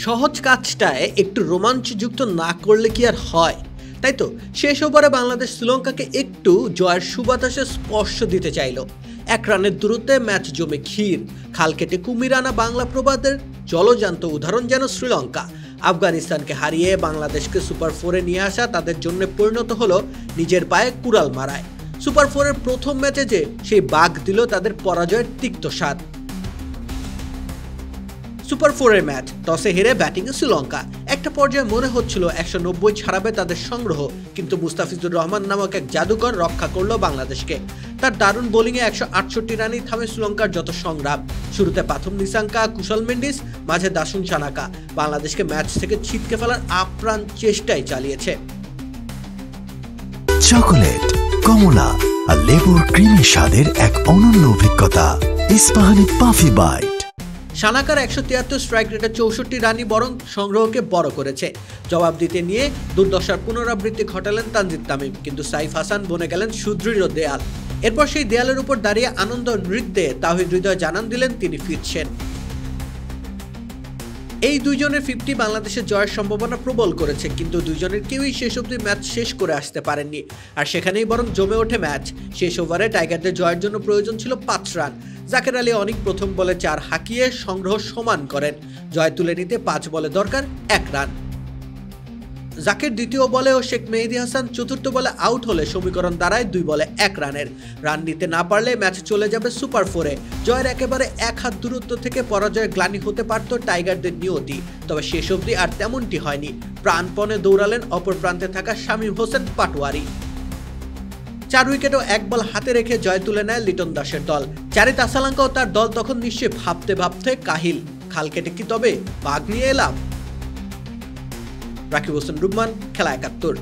সহজ কাজটায় একটু রোমাঞ্চযুক্ত না করলে কি আর হয়, তাই তো শেষ ওভারে বাংলাদেশ শ্রীলঙ্কাকে একটু জয়ের সুবাতাসে স্পর্শ দিতে চাইল। 1 রানের দূরত্বে ম্যাচ জমে ক্ষীর, খাল কেটে কুমির আনা বাংলা প্রবাদের জলজান্ত উদাহরণ যেন শ্রীলঙ্কা। আফগানিস্তানকে হারিয়ে বাংলাদেশকে সুপার 4-এ নিয়ে আসা তাদের জন্য পরিণত হলো নিজের পায়ে কুড়াল মারায়। সুপার 4-এর প্রথম ম্যাচে যে সেই বাঘ দিল তাদের পরাজয়ের তিক্ত স্বাদ। সুপার 4-এর ম্যাচ, টসে হেরে ব্যাটিংয়ে শ্রীলঙ্কা। একটা পর্যায়ে মনে হচ্ছিল 190 ছাড়াবে তাদের সংগ্রহ, কিন্তু মুস্তাফিজুর রহমান নামক এক জাদুকর রক্ষা করলো বাংলাদেশকে। তার দারুণ বোলিংয়ে 168 রানেই থামে শ্রীলঙ্কার যত সংগ্রাম। শুরুতে পাথুম নিসাঙ্কা, কুশল মেন্ডিস, মাঝে দাসুন সানাকা বাংলাদেশকে ম্যাচ থেকে ছিটকে ফেলার আপ্রাণ চেষ্টাই চালিয়েছে। চকোলেট, কমলা আর লেবুর ক্রিমি স্বাদের এক অনন্য অভিজ্ঞতা। Ispahani puffy bite. সানাকার 173 স্ট্রাইক রেটে 64 রানই বরং সংগ্রহকে বড় করেছে। জবাব দিতে নিয়ে দুর্দশার পুনরাবৃত্তি ঘটালেন তানজিদ তামিম, কিন্তু সাইফ হাসান বনে গেলেন সুদৃঢ় দেয়াল। এরপর সেই দেয়ালের উপর দাঁড়িয়ে আনন্দ নৃত্যে তাওহিদ হৃদয় জানান দিলেন তিনি ফিরছেন। এই দুইজনের 50 বাংলাদেশের জয়ের সম্ভাবনা প্রবল করেছে, কিন্তু দুইজনের কেউই শেষ অবধি ম্যাচ শেষ করে আসতে পারেননি। আর সেখানেই বরং জমে ওঠে ম্যাচ। শেষ ওভারে টাইগারদের জয়ের জন্য প্রয়োজন ছিল 5 রান। জাকের আলী অনিক প্রথম বলে 4 হাঁকিয়ে সংগ্রহ সমান করেন। জয় তুলে নিতে 5 বলে দরকার 1 রান। জাকের দ্বিতীয় বলে ও শেখ মেহেদী হাসান চতুর্থ বলে আউট হলে সমীকরণ দাঁড়ায় 2 বলে 1 রানের। রান নিতে না পারলে ম্যাচ চলে যাবে সুপার 4-এ। জয়ের একেবারে 1 হাত দূরত্ব থেকে পরাজয়ের গ্লানি হতে পারত টাইগারদের নিয়তি, তবে শেষ অবধি আর তেমনটি হয়নি। প্রাণপণে দৌড়ালেন অপর প্রান্তে থাকা শামীম হোসেন পাটোয়ারি। 4 উইকেট ও 1 বল হাতে রেখে জয় তুলে নেয় লিটন দাসের দল। চারিত আসালাঙ্কা ও তার দল তখন নিশ্চয়ই ভাবতে কাহিল, খাল কেটে কি তবে বাঘ নিয়ে এলাম? রাকিব হোসেন রুম্মান, খেলা 71।